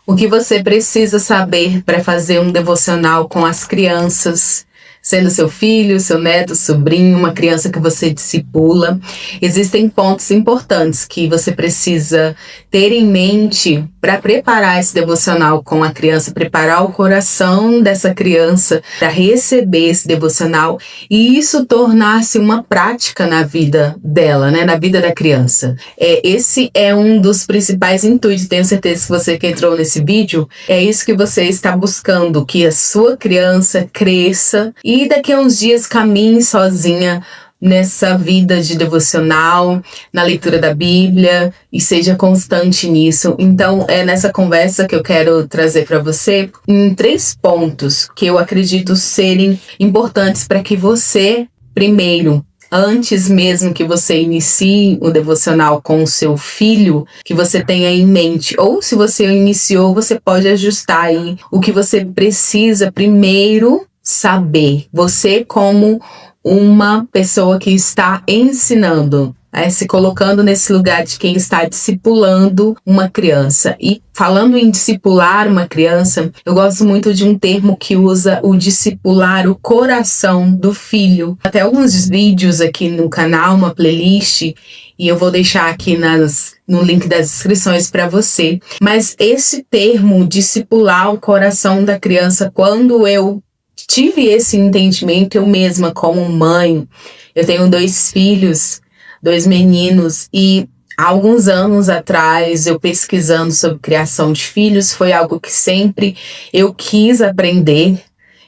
O que você precisa saber para fazer um devocional com as crianças, sendo seu filho, seu neto, sobrinho, uma criança que você discipula. Existem pontos importantes que você precisa ter em mente para preparar esse devocional com a criança, preparar o coração dessa criança para receber esse devocional e isso tornar-se uma prática na vida dela, né, na vida da criança. Esse é um dos principais intuitos, tenho certeza que você que entrou nesse vídeo, é isso que você está buscando, que a sua criança cresça e daqui a uns dias caminhe sozinha nessa vida de devocional, na leitura da Bíblia e seja constante nisso. Então, é nessa conversa que eu quero trazer para você em 3 pontos que eu acredito serem importantes para que você, primeiro, antes mesmo que você inicie o devocional com o seu filho, que você tenha em mente, ou se você iniciou, você pode ajustar aí o que você precisa primeiro saber. Você como uma pessoa que está ensinando, se colocando nesse lugar de quem está discipulando uma criança. E falando em discipular uma criança, eu gosto muito de um termo que usa o discipular o coração do filho. Até alguns vídeos aqui no canal, uma playlist, e eu vou deixar aqui no link das inscrições para você. Mas esse termo, discipular o coração da criança, quando eu tive esse entendimento, eu mesma como mãe, eu tenho 2 filhos, 2 meninos, e há alguns anos atrás, eu pesquisando sobre criação de filhos, foi algo que sempre eu quis aprender,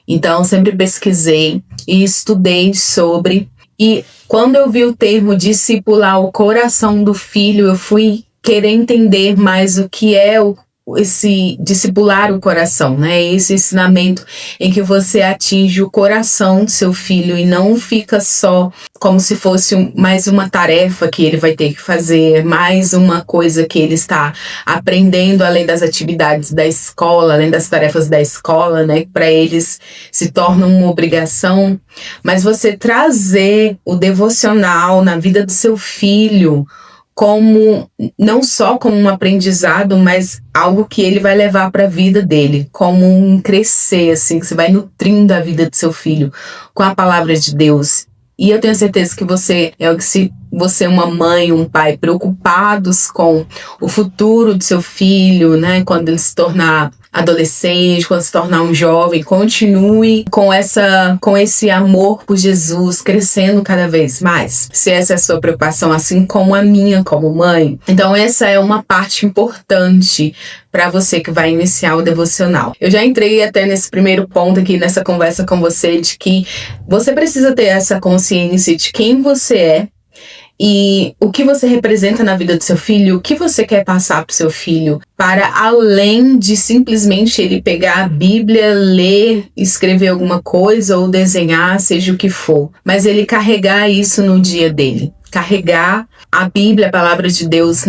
então sempre pesquisei e estudei sobre, e quando eu vi o termo discipular o coração do filho, eu fui querer entender mais o que é esse discipular o coração, né? Esse ensinamento em que você atinge o coração do seu filho e não fica só como se fosse mais uma tarefa que ele vai ter que fazer, mais uma coisa que ele está aprendendo além das atividades da escola, além das tarefas da escola, né? Para eles se torna uma obrigação, mas você trazer o devocional na vida do seu filho como, não só como um aprendizado, mas algo que ele vai levar para a vida dele, como um crescer, assim, que você vai nutrindo a vida do seu filho com a palavra de Deus. E eu tenho certeza que você se você é uma mãe, um pai preocupados com o futuro do seu filho, né, quando ele se tornar adolescente, quando se tornar um jovem, continue com esse amor por Jesus, crescendo cada vez mais. Se essa é a sua preocupação, assim como a minha como mãe, então essa é uma parte importante para você que vai iniciar o devocional. Eu já entrei até nesse primeiro ponto aqui nessa conversa com você, de que você precisa ter essa consciência de quem você é e o que você representa na vida do seu filho, o que você quer passar para o seu filho, para além de simplesmente ele pegar a Bíblia, ler, escrever alguma coisa ou desenhar, seja o que for, mas ele carregar isso no dia dele. Carregar a Bíblia, a palavra de Deus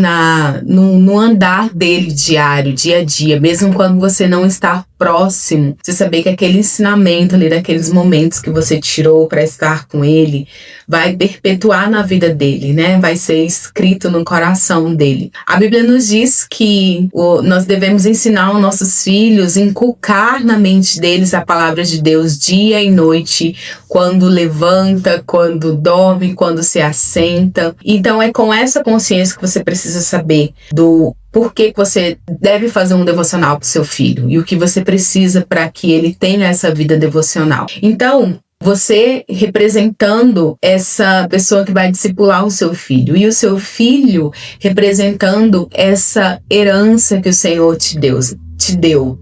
no andar dele diário, dia a dia, mesmo quando você não está próximo, você saber que aquele ensinamento ali, daqueles momentos que você tirou para estar com ele, vai perpetuar na vida dele, né? Vai ser escrito no coração dele. A Bíblia nos diz que nós devemos ensinar aos nossos filhos, inculcar na mente deles a palavra de Deus dia e noite, quando levanta, quando dorme, quando se assenta. Então é com essa consciência que você precisa saber do por que você deve fazer um devocional para o seu filho e o que você precisa para que ele tenha essa vida devocional. Então, você representando essa pessoa que vai discipular o seu filho e o seu filho representando essa herança que o Senhor te deu.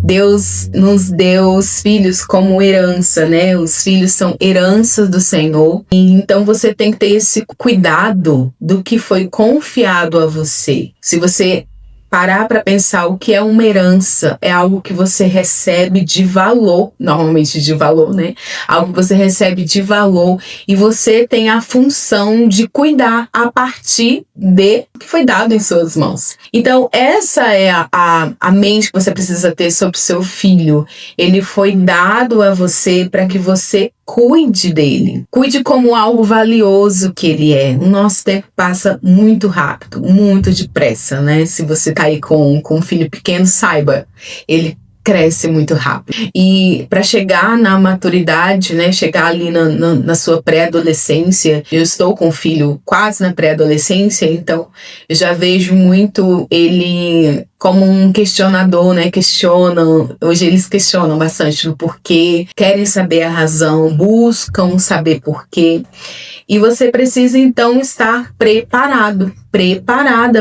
Deus nos deu os filhos como herança, né? Os filhos são heranças do Senhor. E então você tem que ter esse cuidado do que foi confiado a você. Se você parar para pensar o que é uma herança, é algo que você recebe de valor, normalmente de valor, né? Algo que você recebe de valor e você tem a função de cuidar a partir de que foi dado em suas mãos. Então, essa é a mente que você precisa ter sobre o seu filho. Ele foi dado a você para que você cuide dele. Cuide como algo valioso que ele é. O nosso tempo passa muito rápido, muito depressa, né? Se você tá aí com um filho pequeno, saiba, ele cresce muito rápido. E para chegar na maturidade, né, chegar ali na sua pré-adolescência, eu estou com um filho quase na pré-adolescência, então eu já vejo muito ele como um questionador, né, hoje eles questionam bastante do porquê, querem saber a razão, buscam saber porquê. E você precisa, então, estar preparada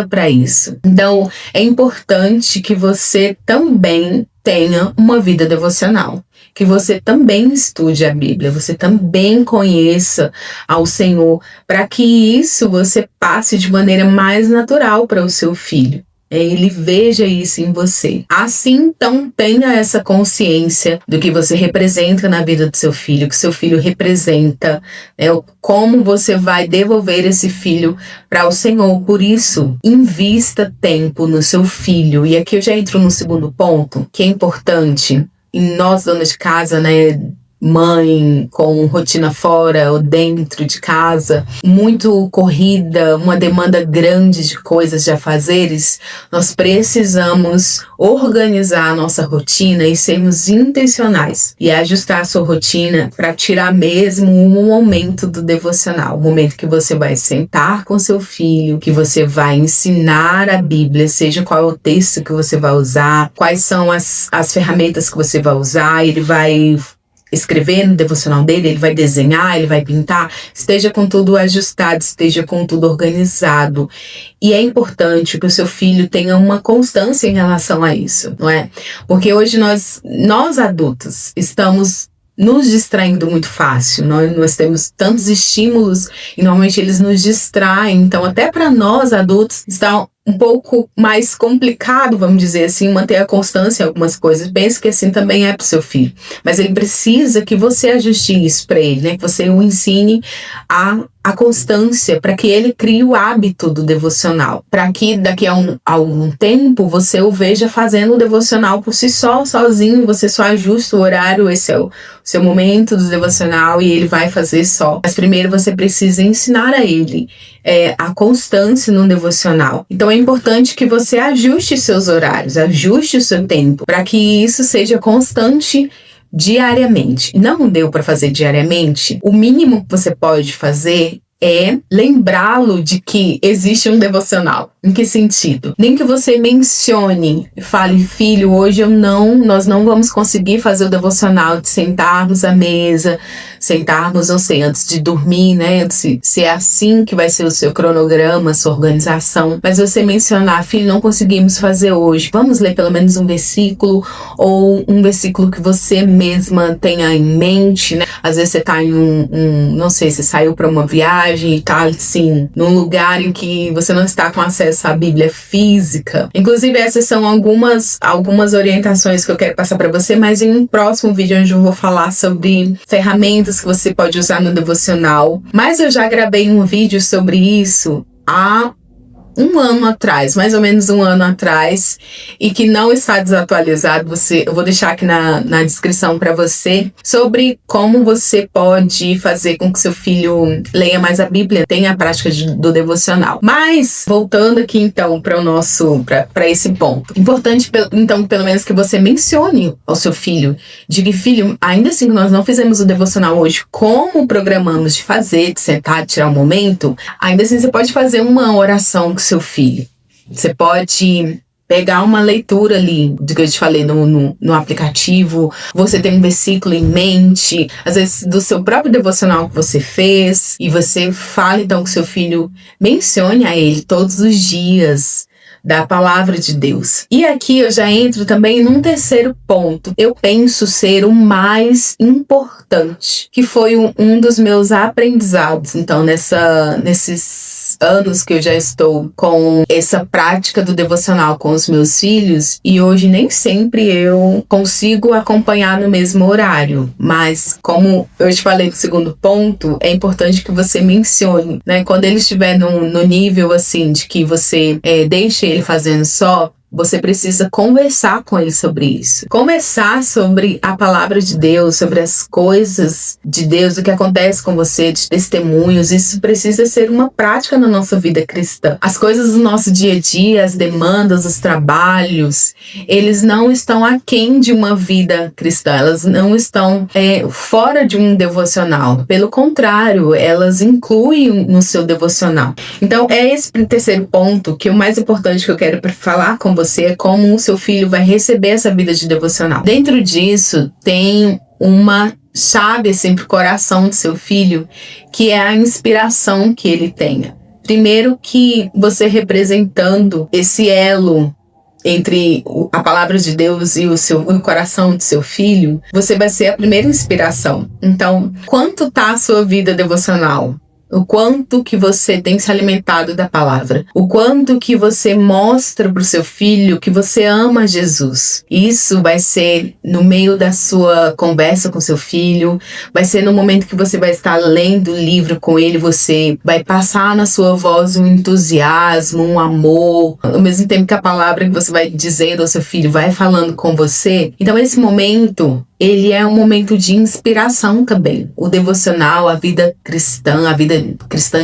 para isso. Então, é importante que você também tenha uma vida devocional, que você também estude a Bíblia, você também conheça ao Senhor, para que isso você passe de maneira mais natural para o seu filho. Ele veja isso em você. Assim, então, tenha essa consciência do que você representa na vida do seu filho, que seu filho representa, como você vai devolver esse filho para o Senhor. Por isso, invista tempo no seu filho. E aqui eu já entro no segundo ponto, que é importante. E nós, donas de casa, né, mãe com rotina fora ou dentro de casa, muito corrida, uma demanda grande de coisas, de afazeres, nós precisamos organizar a nossa rotina e sermos intencionais e ajustar a sua rotina para tirar mesmo um momento do devocional, o momento que você vai sentar com seu filho, que você vai ensinar a Bíblia, seja qual é o texto que você vai usar, quais são as ferramentas que você vai usar, ele vai escrever no devocional dele, ele vai desenhar, ele vai pintar, esteja com tudo ajustado, esteja com tudo organizado. E é importante que o seu filho tenha uma constância em relação a isso, não é? Porque hoje nós adultos estamos nos distraindo muito fácil, nós temos tantos estímulos e normalmente eles nos distraem, então até para nós adultos está um pouco mais complicado, vamos dizer assim, manter a constância em algumas coisas. Pense que assim também é para o seu filho, mas ele precisa que você ajuste isso para ele, né? Que você o ensine a constância, para que ele crie o hábito do devocional, para que daqui a algum tempo você o veja fazendo o devocional por si só, sozinho, você só ajusta o horário, esse é o seu momento do devocional e ele vai fazer só. Mas primeiro você precisa ensinar a ele a constância no devocional. Então é importante que você ajuste seus horários, ajuste o seu tempo, para que isso seja constante diariamente. Não deu para fazer diariamente? O mínimo que você pode fazer é lembrá-lo de que existe um devocional. Em que sentido? Nem que você mencione, fale, filho, hoje nós não vamos conseguir fazer o devocional de sentarmos à mesa, sentarmos, não sei, antes de dormir, né? Se é assim que vai ser o seu cronograma, a sua organização. Mas você mencionar, filho, não conseguimos fazer hoje. Vamos ler pelo menos um versículo, ou um versículo que você mesma tenha em mente, né? Às vezes você tá em não sei, você saiu para uma viagem e tá, assim, num lugar em que você não está com acesso à Bíblia física. Inclusive, essas são algumas orientações que eu quero passar para você, mas em um próximo vídeo onde eu vou falar sobre ferramentas que você pode usar no devocional. Mas eu já gravei um vídeo sobre isso há um ano atrás, mais ou menos um ano atrás, e que não está desatualizado. Eu vou deixar aqui na descrição para você, sobre como você pode fazer com que seu filho leia mais a Bíblia, tenha a prática do devocional. Mas, voltando aqui então para esse ponto, importante então pelo menos que você mencione ao seu filho, diga, filho, ainda assim que nós não fizemos o devocional hoje, como programamos de fazer, de sentar, de tirar um momento, ainda assim você pode fazer uma oração com seu filho. Você pode pegar uma leitura ali, do que eu te falei no aplicativo, você tem um versículo em mente, às vezes do seu próprio devocional que você fez, e você fala então com seu filho, mencione a ele todos os dias da palavra de Deus. E aqui eu já entro também num terceiro ponto, eu penso ser o mais importante, que foi um dos meus aprendizados, então nesses anos que eu já estou com essa prática do devocional com os meus filhos, e hoje nem sempre eu consigo acompanhar no mesmo horário, mas como eu te falei no segundo ponto, é importante que você mencione, né? Quando ele estiver no nível assim de que você deixe ele fazendo só, você precisa conversar com ele sobre isso. Conversar sobre a palavra de Deus, sobre as coisas de Deus, o que acontece com você, de testemunhos. Isso precisa ser uma prática na nossa vida cristã. As coisas do nosso dia a dia, as demandas, os trabalhos, eles não estão aquém de uma vida cristã. Elas não estão fora de um devocional. Pelo contrário, elas incluem no seu devocional. Então, é esse terceiro ponto que o mais importante que eu quero falar com você é como o seu filho vai receber essa vida de devocional. Dentro disso, tem uma chave assim, para o coração do seu filho, que é a inspiração que ele tenha. Primeiro que você representando esse elo entre a palavra de Deus e o coração do seu filho, você vai ser a primeira inspiração. Então, quanto está a sua vida devocional? O quanto que você tem se alimentado da palavra. O quanto que você mostra para o seu filho que você ama Jesus. Isso vai ser no meio da sua conversa com seu filho. Vai ser no momento que você vai estar lendo o livro com ele. Você vai passar na sua voz um entusiasmo, um amor. Ao mesmo tempo que a palavra que você vai dizendo ao seu filho vai falando com você. Então esse momento, ele é um momento de inspiração também. O devocional, a vida cristã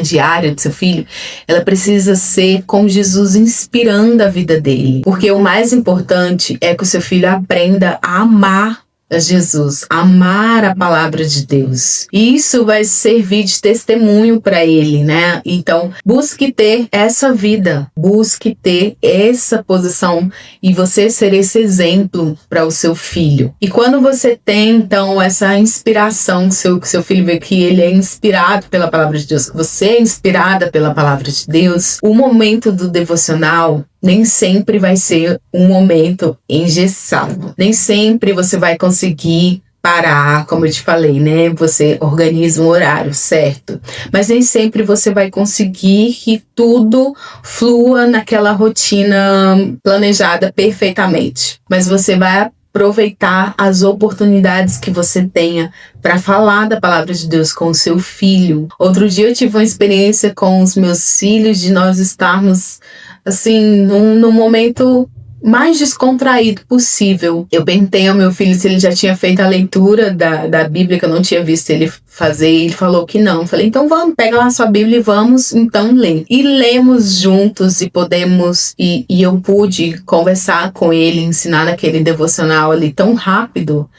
diária do seu filho, ela precisa ser com Jesus inspirando a vida dele. Porque o mais importante é que o seu filho aprenda a amar a Jesus, amar a palavra de Deus. E isso vai servir de testemunho para ele, né? Então, busque ter essa vida, busque ter essa posição e você ser esse exemplo para o seu filho. E quando você tem, então, essa inspiração, que seu filho vê que ele é inspirado pela palavra de Deus, que você é inspirada pela palavra de Deus, o momento do devocional nem sempre vai ser um momento engessado. Nem sempre você vai conseguir parar, como eu te falei, né? Você organiza um horário, certo? Mas nem sempre você vai conseguir que tudo flua naquela rotina planejada perfeitamente. Mas você vai aproveitar as oportunidades que você tenha para falar da palavra de Deus com o seu filho. Outro dia eu tive uma experiência com os meus filhos de nós estarmos assim, num momento mais descontraído possível. Eu perguntei ao meu filho se ele já tinha feito a leitura da Bíblia, que eu não tinha visto ele fazer, e ele falou que não. Eu falei, então vamos, pega lá a sua Bíblia e vamos então ler. E lemos juntos e podemos, e eu pude conversar com ele, ensinar naquele devocional ali tão rápido,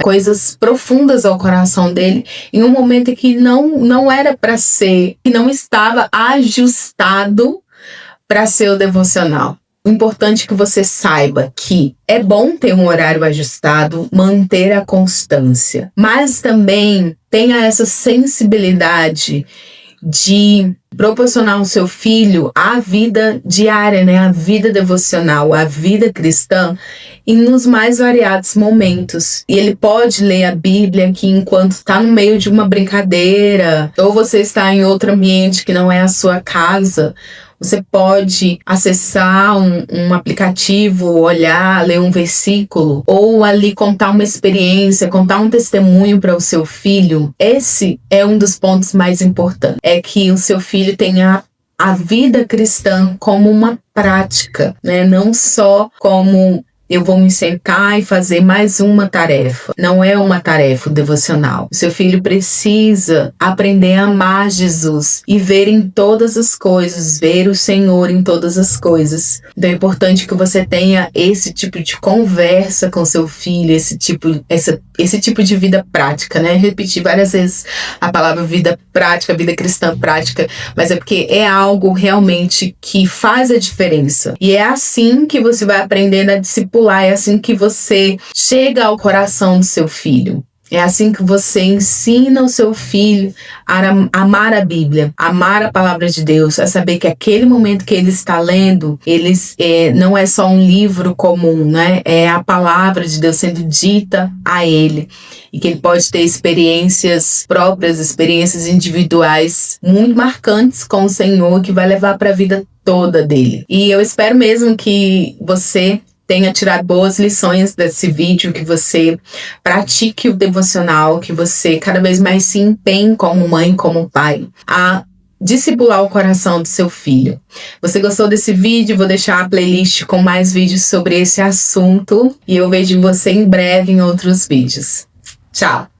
coisas profundas ao coração dele, em um momento que não era para ser, que não estava ajustado para ser o devocional. O importante é que você saiba que é bom ter um horário ajustado, manter a constância, mas também tenha essa sensibilidade de proporcionar ao seu filho a vida diária, né? A vida devocional, a vida cristã, e nos mais variados momentos. E ele pode ler a Bíblia que enquanto está no meio de uma brincadeira, ou você está em outro ambiente que não é a sua casa, você pode acessar um aplicativo, olhar, ler um versículo, ou ali contar uma experiência, contar um testemunho para o seu filho. Esse é um dos pontos mais importantes. É que o seu filho tenha a vida cristã como uma prática, né? Não só como eu vou me sentar e fazer mais uma tarefa. Não é uma tarefa devocional. O seu filho precisa aprender a amar Jesus e ver em todas as coisas, ver o Senhor em todas as coisas. Então é importante que você tenha esse tipo de conversa com seu filho, esse tipo de vida prática, né? Repetir várias vezes a palavra vida prática, vida cristã prática, mas é porque é algo realmente que faz a diferença. E é assim que você vai aprender a discipular. É assim que você chega ao coração do seu filho. É assim que você ensina o seu filho a amar a Bíblia, amar a palavra de Deus, a saber que aquele momento que ele está lendo, não é só um livro comum, né? É a palavra de Deus sendo dita a ele. E que ele pode ter experiências próprias, experiências individuais muito marcantes com o Senhor, que vai levar para a vida toda dele. E eu espero mesmo que você tenha tirado boas lições desse vídeo, que você pratique o devocional, que você cada vez mais se empenhe como mãe, como pai, a discipular o coração do seu filho. Você gostou desse vídeo? Vou deixar a playlist com mais vídeos sobre esse assunto e eu vejo você em breve em outros vídeos. Tchau!